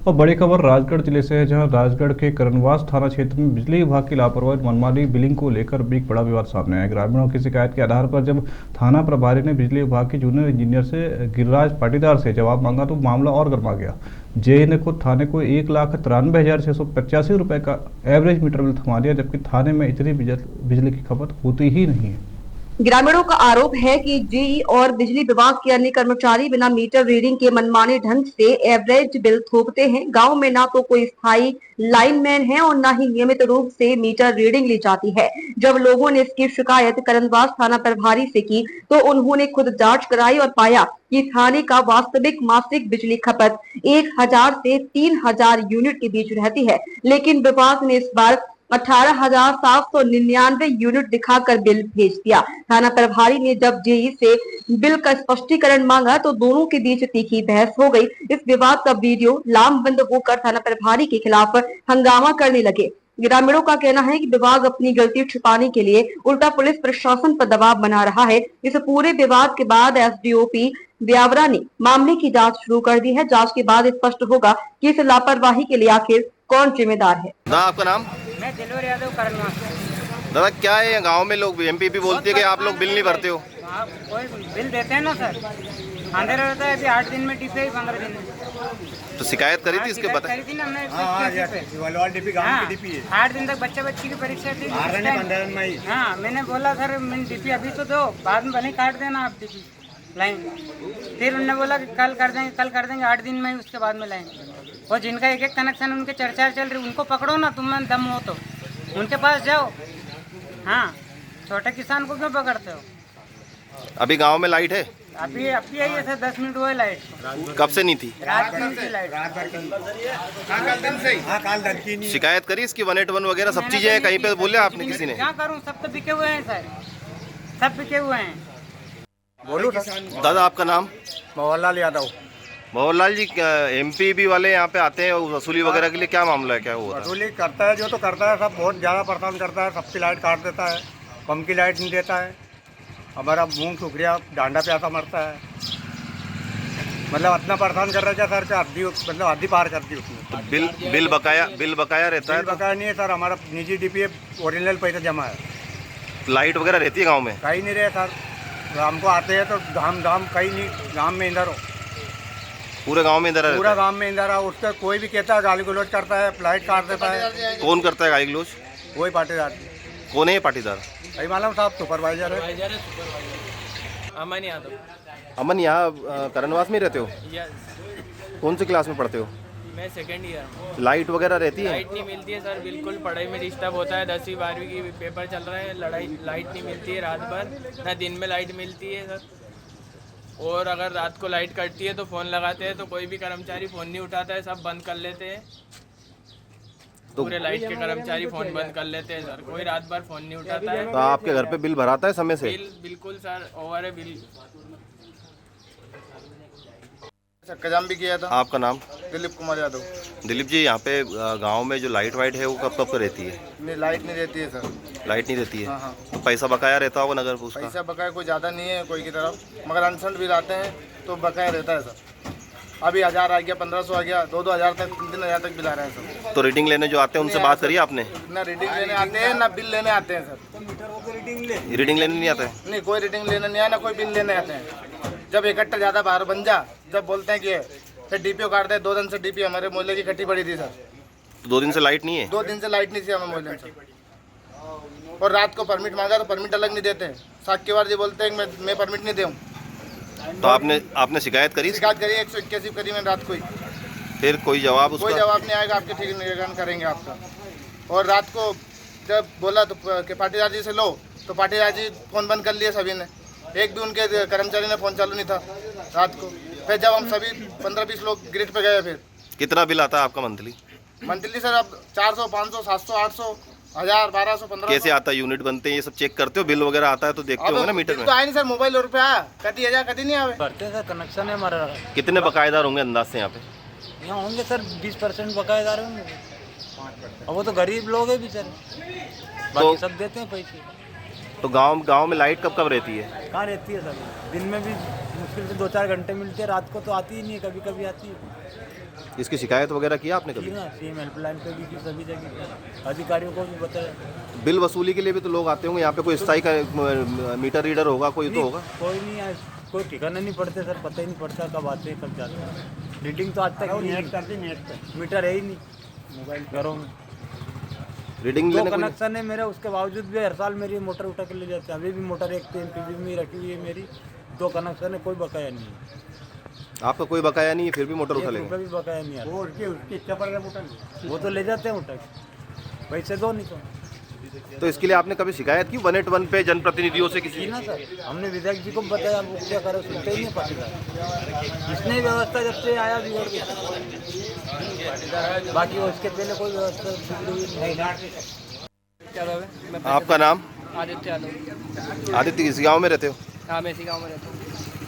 और बड़ी खबर राजगढ़ जिले से है, जहां राजगढ़ के करनवास थाना क्षेत्र में बिजली विभाग की लापरवाही मनमानी बिलिंग को लेकर एक बड़ा विवाद सामने आया। ग्रामीणों की शिकायत के आधार पर जब थाना प्रभारी ने बिजली विभाग के जूनियर इंजीनियर से गिरिराज पाटीदार से जवाब मांगा तो मामला और गर्मा गया। जेई ने खुद थाने को 1,93,685 रुपए का एवरेज मीटर बिल थमा दिया, जबकि थाने में इतनी बिजली की खपत होती ही नहीं है। ग्रामीणों का आरोप है कि जेई और बिजली विभाग के अन्य कर्मचारी बिना मीटर रीडिंग के मनमाने ढंग से एवरेज बिल थोपते हैं। गांव में ना तो कोई स्थायी लाइनमैन है और ना ही नियमित रूप से मीटर रीडिंग ली जाती है। जब लोगों ने इसकी शिकायत करनवास थाना प्रभारी से की तो उन्होंने खुद जांच कराई और पाया कि थाने का वास्तविक मासिक बिजली खपत 1,000 से 3,000 यूनिट के बीच रहती है, लेकिन विभाग ने इस बार 18,799 यूनिट दिखाकर बिल भेज दिया। थाना प्रभारी ने जब जेई से बिल का स्पष्टीकरण मांगा तो दोनों के बीच तीखी बहस हो गई। इस विवाद का वीडियो लामबंद होकर थाना प्रभारी के खिलाफ हंगामा करने लगे। ग्रामीणों का कहना है कि विभाग अपनी गलती छुपाने के लिए उल्टा पुलिस प्रशासन पर दबाव बना रहा है। इस पूरे विवाद के बाद एसडीओपी ब्यावरा ने मामले की जांच शुरू कर दी है। जांच के बाद स्पष्ट होगा कि इस लापरवाही के लिए आखिर कौन जिम्मेदार है। आपका नाम? मैं दिलवर यादव करनवास। दादा, क्या है गांव में लोग एमपीपी बोलती है कि आप लोग बिल नहीं भरते हो? आप कोई बिल देते हैं ना सर, अंधेरा रहता है। अभी 8 दिन में टीपी 15 दिन में। तो शिकायत करी थी इसके बता? करी थी ना हमने। गांव की डीपी है। 8 दिन तक बच्ची की परीक्षा थी। 15 दिन में ही। हाँ, मैंने बोला सर मैंने डीपी अभी तो दो, बाद में भले काट देना आप डीपी लाइन। फिर उन्होंने बोला कि कल कर देंगे 8 दिन में ही, उसके बाद में लाइन। और जिनका एक कनेक्शन उनके चर्चा चल रही, उनको पकड़ो ना, तुम दम हो तो उनके पास जाओ। हाँ, छोटे किसान को क्यों पकड़ते हो? अभी गांव में लाइट है? अभी आई है सर, 10 मिनट हुए लाइट को। कब से नहीं थी? रात में थी लाइट। शिकायत करी इसकी 181 वगैरह सब चीजें हैं, कहीं पे बोले आपने किसी ने? क्या करूँ, सब तो बिके हुए हैं सर, सब बिके हुए हैं। बोलो दादा, आपका नाम? मोहनलाल यादव। मोहनलाल जी, एमपीपी वाले यहाँ पे आते हैं वसूली वगैरह के लिए, क्या मामला है, क्या हुआ? वसूली करता है जो तो करता है, सब बहुत ज़्यादा परेशान करता है। सबकी लाइट काट देता है, पम की लाइट नहीं देता है। हमारा मूंग सुखरिया डांडा प्यासा मरता है। मतलब इतना परेशान कर रहा है क्या सर, क्या हद्दी पार कर दी उसने। तो बिल बकाया रहता है? बिल बकाया नहीं है सर, हमारा निजी डीपी है, ओरिजिनल पैसा जमा है। लाइट वगैरह रहती है गाँव में? कहीं नहीं रहे सर, हमको आते हैं तो धाम कहीं नहीं, गाँव में इंधर हो, पूरे गांव में इंधर? पूरा गांव में इंधर है। उसका कोई भी कहता है गाली गलौज करता है, लाइट काट देता है। कौन करता है गाली गलौज? वही पाटीदार। कौन है पाटीदार? भाई मालूम साहब, सुपरवाइजर है। अमन यादव। अमन, यहाँ करनवास में रहते हो? कौन सी क्लास में पढ़ते हो? मैं सेकेंड ईयर। लाइट वगैरह रहती है? लाइट नहीं मिलती है सर, बिल्कुल पढ़ाई में डिस्टर्ब होता है। 10वीं 12वीं की पेपर चल रहे हैं, लाइट नहीं मिलती है रात भर, ना दिन में लाइट मिलती है सर। और अगर रात को लाइट कटती है तो फ़ोन लगाते हैं तो कोई भी कर्मचारी फ़ोन नहीं उठाता है, सब बंद कर लेते हैं। पूरे लाइट के कर्मचारी फ़ोन बंद कर लेते हैं सर, कोई रात भर फ़ोन नहीं उठाता है। तो आपके घर पे बिल भराता है समय से? बिल्कुल सर, ओवर है बिल। चक्काजाम भी किया था। आपका नाम? दिलीप कुमार यादव। दिलीप जी, यहाँ पे गांव में जो लाइट वाइट है वो कब कब रहती है? नहीं, लाइट नहीं रहती है सर। लाइट नहीं रहती है? हाँ हाँ। तो पैसा बकाया रहता होगा नगर उसका? पैसा बकाया कोई ज़्यादा नहीं है कोई की तरफ, मगर अनशन बिल आते हैं तो बकाया रहता है सर। अभी 1000 आ गया, 1500 आ गया, 2-2 हज़ार तक, 3-3 हज़ार तक बिल आ रहे हैं सर। तो रीडिंग लेने जो आते हैं उनसे बात करिए आपने? ना रीडिंग लेने आते हैं ना बिल लेने आते हैं सर। रीडिंग लेने नहीं आते? नहीं, कोई रीडिंग लेने नहीं आया, ना कोई बिल लेने आते हैं। जब इकट्ठा ज़्यादा बाहर बन जा, जब बोलते हैं कि फिर डीपीओ काटते हैं। 2 दिन से डीपी हमारे मोहल्ले की इकट्ठी पड़ी थी सर। तो 2 दिन से लाइट नहीं है? 2 दिन से लाइट नहीं थी हमारे मोहल्ले में सर। और रात को परमिट मांगा तो परमिट अलग नहीं देते हैं। साक्षीवार जी बोलते हैं कि मैं परमिट नहीं दूँ। तो आपने शिकायत करी? शिकायत करी, 181 करी मैंने रात को ही। फिर कोई जवाब उसका? कोई जवाब नहीं आएगा, आपके ठीक निगरान करेंगे आपका। और रात को जब बोला तो कि पाटीदार जी से लो, तो पाटीदार जी फ़ोन बंद कर लिए सभी ने। एक भी उनके कर्मचारी ने फ़ोन चालू नहीं था रात को। फिर जब हम सभी 15-20 लोग ग्रिड पे गए, फिर कितना बिल आता है आपका मंथली? मंथली सर अब 400, 500, 700, 800, 1000, 1200, 1500। कैसे आता है? यूनिट बनते हैं, ये सब चेक करते हो? बिल वगैरह आता है तो देखते होंगे ना मीटर में? तो आए नहीं सर, मोबाइल और पे आया, कभी आया कभी नहीं आवे। करते सर, कनेक्शन है हमारा। कितने बकायेदार होंगे अंदाज से यहाँ पे? यहाँ होंगे सर 20% बकायेदार होंगे। और वो तो गरीब लोग हैं बेचारे, बाकी सब देते हैं पैसे। तो गांव में लाइट कब कब रहती है? कहाँ रहती है सर, दिन में भी मुश्किल से 2-4 घंटे मिलती है, रात को तो आती ही नहीं है, कभी कभी आती है। इसकी शिकायत वगैरह किया आपने कभी? सीएम हेल्पलाइन पे भी की, सभी जगह अधिकारियों को भी बताया। बिल वसूली के लिए भी तो लोग आते होंगे यहाँ पे, कोई स्थायी का मीटर रीडर होगा, कोई तो होगा। कोई नहीं है, कोई ठिकाना नहीं पड़ते सर, पता ही नहीं पड़ता कब आते हैं कब जाते हैं। रीडिंग तो आज तक नहीं, मीटर है ही नहीं मोबाइल घरों में। रीडिंग दो लेने को कनेक्शन है मेरे, उसके बावजूद भी हर साल मेरी मोटर उठा के ले जाते हैं। अभी भी मोटर एक एमपीबी में रखी हुई है मेरी, 2 कनेक्शन है, कोई बकाया नहीं है। आपका कोई बकाया नहीं है, फिर भी मोटर उठा 1 लेंगे। रुपया भी बकाया नहीं आता। उसकी इच्छा पर मोटर वो तो ले जाते हैं उठा के, पैसे दो नहीं तो इसके लिए आपने कभी शिकायत की 181 पे जनप्रतिनिधियों से किसी? की ना सर, हमने विधायक जी को बताया, वो क्या करे, सुनते ही नहीं पाटीदार। इसने व्यवस्था जब से आया बिगड़ गई, बाकी उसके पहले कोई व्यवस्था नहीं। क्या नाम है? आपका नाम? आदित्य यादव। आदित्य, किस गांव में रहते हो? हाँ, मैं इसी गाँव में रहता हूँ।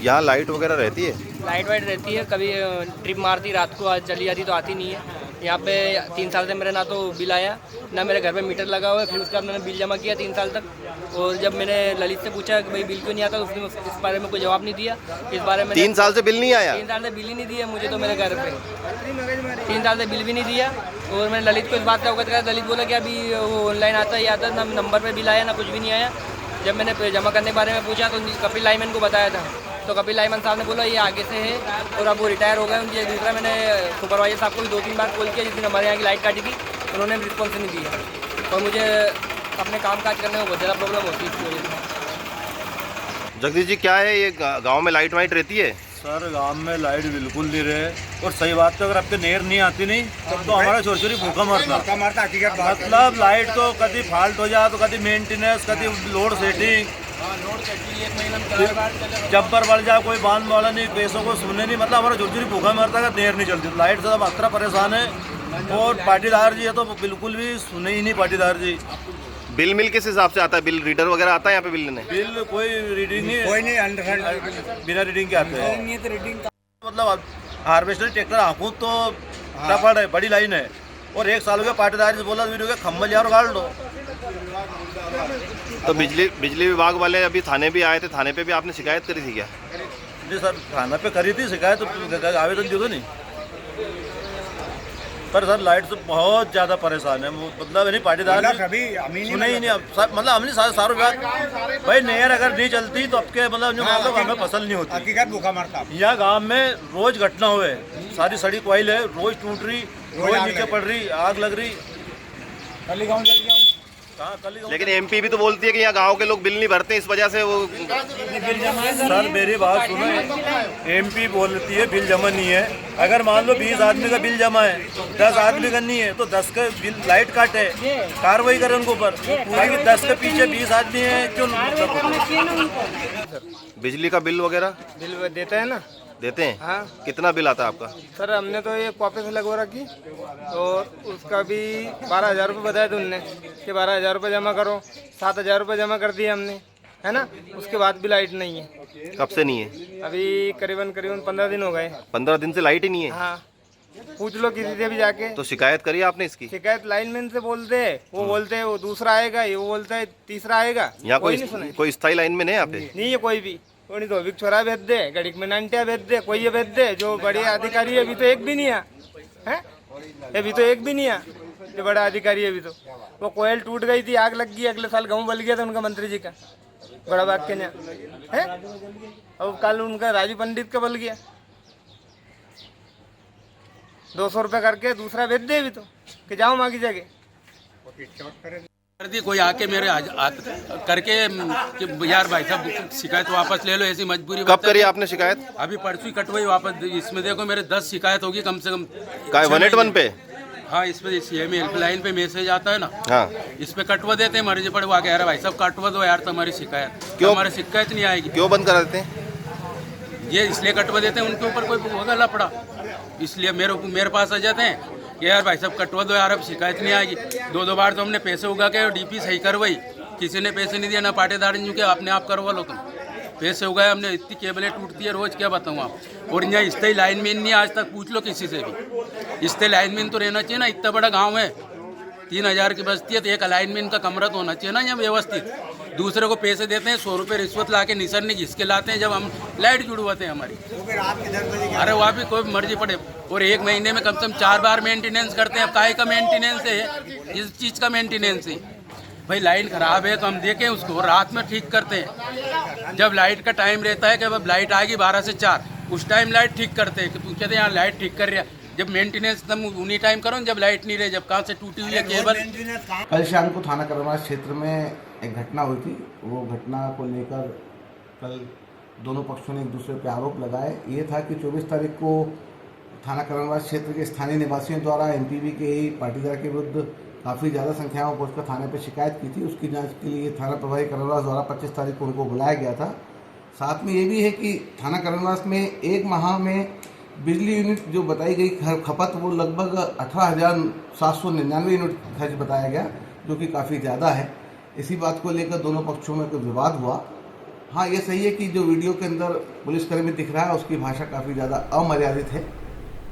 यहाँ लाइट वगैरह रहती है? लाइट वाइट रहती है, कभी ट्रिप मारती रात को, आज चली जाती तो आती नहीं है। यहाँ पे 3 साल से मेरे ना तो बिल आया, ना मेरे घर पे मीटर लगा हुआ है। फिर उसके बाद मैंने बिल जमा किया 3 साल तक, और जब मैंने ललित से पूछा कि भाई बिल क्यों नहीं आता, तो उसने इस बारे में कोई जवाब नहीं दिया। इस बारे में 3 साल से बिल नहीं आया? 3 साल से बिल ही नहीं दिया मुझे तो मेरे घर पे, 3 साल से बिल भी नहीं दिया। और मैंने ललित को इस बात का अवगत कराया, ललित बोला कि अभी वो ऑनलाइन आता ही आता, ना नंबर पर बिल आया ना कुछ भी नहीं आया। जब मैंने जमा करने के बारे में पूछा तो कपिल लाइमन को बताया था, तो कपिल लाइमन साहब ने बोला ये आगे से है, और अब वो रिटायर हो गए। उनकी दूसरा मैंने सुपरवाइजर साहब को भी 2-3 बार कॉल किया, जिस दिन हमारे यहाँ की लाइट काटी थी, उन्होंने रिस्पॉन्स नहीं दिया, और मुझे अपने काम काज करने में बहुत ज़्यादा प्रॉब्लम होती है इसकी वजह से। जगदीश जी, क्या है ये गांव में लाइट वाइट रहती है? सर गांव में लाइट बिल्कुल नहीं रहे, और सही बात तो अगर आपके नेर नहीं आती नहीं तब तो हमारा छोर छोरी भूखा मरता। मतलब लाइट तो कभी फॉल्ट हो जाए, तो कभी मेंटेनेंस, कभी लोड सेटिंग, जब्बर बढ़ जाए, कोई बांध वाला नहीं, पैसों को सुनने नहीं। मतलब हमारा छोर छोरी भूखा मरता है, देर नहीं चलती। लाइट से सब अक्सर परेशान है, और पाटीदार जी है तो बिल्कुल भी सुने ही नहीं पाटीदार जी। बिल मिल किस हिसाब से आता है? बिल रीडर वगैरह आता है यहाँ पे बिल लेने? बिल कोई रीडिंग नहीं, कोई नहीं, अंडरस्टैंड बिना रीडिंग के आते हैं। मतलब हार्वेस्टर ट्रैक्टर आँखों तो टपड़ है, बड़ी लाइन है, और 1 साल हो गया पाटीदार से बोला वीडियो के खम्भल यार गाड़ लो। तो बिजली विभाग वाले अभी थाने भी आए थे, थाने पे भी आपने शिकायत करी थी क्या? जी सर, थाना पे करी थी शिकायत, तो आवेदन दिया तो नहीं, पर सर लाइट से बहुत ज़्यादा परेशान है। मतलब नहीं पाटीदार सुने ही नहीं। मतलब हमने सारों बात भाई, नहर अगर नहीं चलती तो अब के मतलब हमें फसल नहीं होती। हकीकत भूखा मरता। यहाँ गांव में रोज घटना हुए, सारी सड़ी कोयल है, रोज टूट रही, रोज नीचे पड़ रही, आग लग रही। कल गाँव चल गया। लेकिन एमपी भी तो बोलती है कि यहाँ गांव के लोग बिल नहीं भरते, इस वजह से वो। सर मेरी बात सुनो, एमपी बोलती है बिल जमा नहीं है। अगर मान लो 20 आदमी का बिल जमा है, 10 आदमी का नहीं है, तो 10 का बिल लाइट काटे, कार्रवाई करे उनके ऊपर। बाकी 10 के पीछे 20 आदमी है, क्यों? बिजली का बिल वगैरह बिल देते हैं ना? देते हैं। हाँ। कितना बिल आता है आपका? सर हमने तो ये कॉपी से लगवा रखी, और उसका भी 12,000 रुपये बताया था उनने कि 12,000 रुपये जमा करो। 7,000 रुपये जमा कर दिए हमने, है ना। उसके बाद भी लाइट नहीं है। कब से नहीं है? अभी करीबन 15 दिन हो गए। 15 दिन से लाइट ही नहीं है? हाँ, पूछ लो किसी से भी जाके। तो शिकायत करी आपने इसकी? शिकायत लाइनमैन से बोलते हैं, वो बोलते हैं वो दूसरा आएगा, ये वो बोलता है तीसरा आएगा। यहाँ कोई स्थायी लाइन में नहीं यहाँ पे? नहीं है कोई भी। कोई तो अभी छोरा भेज दे, गड़िक में नंटिया भेज दे, कोई ये भेज दे। जो बड़े अधिकारी है अभी तो एक भी नहीं है, अभी तो एक भी नहीं है जो बड़ा अधिकारी है। अभी तो वो कोयल टूट गई थी, आग लग गई, अगले साल गेहूँ बल गया था उनका मंत्री जी का, बड़ा बाग के यहाँ है। और कल उनका राजू पंडित का बल गया, 200 रुपये करके दूसरा भेज दे अभी तो, कि जाओ माँ की जगह। कोई आके मेरे करके कि यार भाई साहब शिकायत वापस ले लो, ऐसी मजबूरी। कब करी आपने शिकायत? अभी परसों ही कटवाई वापस। इसमें देखो मेरे 10 शिकायत होगी कम से कम। 181 पे? हाँ, इसमें सीएम हेल्पलाइन पे मैसेज आता है ना। हाँ, इस पे कटवा देते हैं, मर्जी पड़े वो आके यार भाई साहब कटवा दो यार तुम्हारी शिकायत। क्यों हमारी शिकायत नहीं आएगी? क्यों बंद करा देते हैं? ये इसलिए कटवा देते हैं, उनके ऊपर कोई होगा लफड़ा, इसलिए मेरे पास आ जाते हैं कि यार भाई साहब कटवा दो यार, अब शिकायत नहीं आएगी। 2 बार तो हमने पैसे उगा के डीपी सही करवाई, किसी ने पैसे नहीं दिया, ना पाटेदार ने, के अपने आप करवा लो तुम। पैसे उगाए हमने, इतनी केबलें टूटती है रोज, क्या बताऊँ आप। और यहाँ स्थायी लाइनमैन नहीं, आज तक पूछ लो किसी से भी। स्थायी लाइनमैन तो रहना चाहिए ना, इतना बड़ा गाँव है, 3,000 की बस्ती है, तो एक लाइनमैन का कमरा तो होना चाहिए ना यहाँ व्यवस्थित। दूसरे को पैसे देते हैं, 100 रुपये रिश्वत ला के निसर ने घिस के लाते हैं जब हम लाइट जुड़वाते हैं हमारी। अरे वहाँ भी कोई मर्जी पड़े, और 1 महीने में कम से कम 4 बार मेंटेनेंस करते हैं। अब काहे का मेंटेनेंस है, इस चीज़ का मेंटेनेंस है भाई। लाइन खराब है तो हम देखें उसको, रात में ठीक करते हैं। जब लाइट का टाइम रहता है कि अब लाइट आएगी 12 से 4, उस टाइम लाइट ठीक करते हैं। तो कहते हैं यहाँ लाइट ठीक कर रहा है, जब मेंटेनेंस तुम उन्हीं टाइम करो जब लाइट नहीं रहे, जब कहाँ से टूटी हुई है केबल। कल शाम को थाना करनवास क्षेत्र में एक घटना हुई थी। वो घटना को लेकर कल दोनों पक्षों ने एक दूसरे पर आरोप लगाए। ये था कि 24 तारीख को थाना करनवास क्षेत्र के स्थानीय निवासियों द्वारा एमपीवी के ही पाटीदार के विरुद्ध काफ़ी ज़्यादा संख्या में पहुंचकर थाने पर शिकायत की थी। उसकी जांच के लिए थाना प्रभारी करनवास द्वारा 25 तारीख को उनको बुलाया गया था। साथ में ये भी है कि थाना करनवास में 1 माह में बिजली यूनिट जो बताई गई खपत वो लगभग 18,799 यूनिट खर्च बताया गया, जो कि काफ़ी ज़्यादा है। इसी बात को लेकर दोनों पक्षों में कोई विवाद हुआ। हाँ, ये सही है कि जो वीडियो के अंदर पुलिसकर्मी दिख रहा है उसकी भाषा काफ़ी ज़्यादा अमर्यादित है,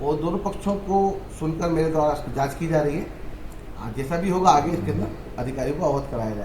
और दोनों पक्षों को सुनकर मेरे द्वारा इसकी जाँच की जा रही है। जैसा भी होगा आगे इसके अंदर अधिकारियों को अवगत कराया जाएगा।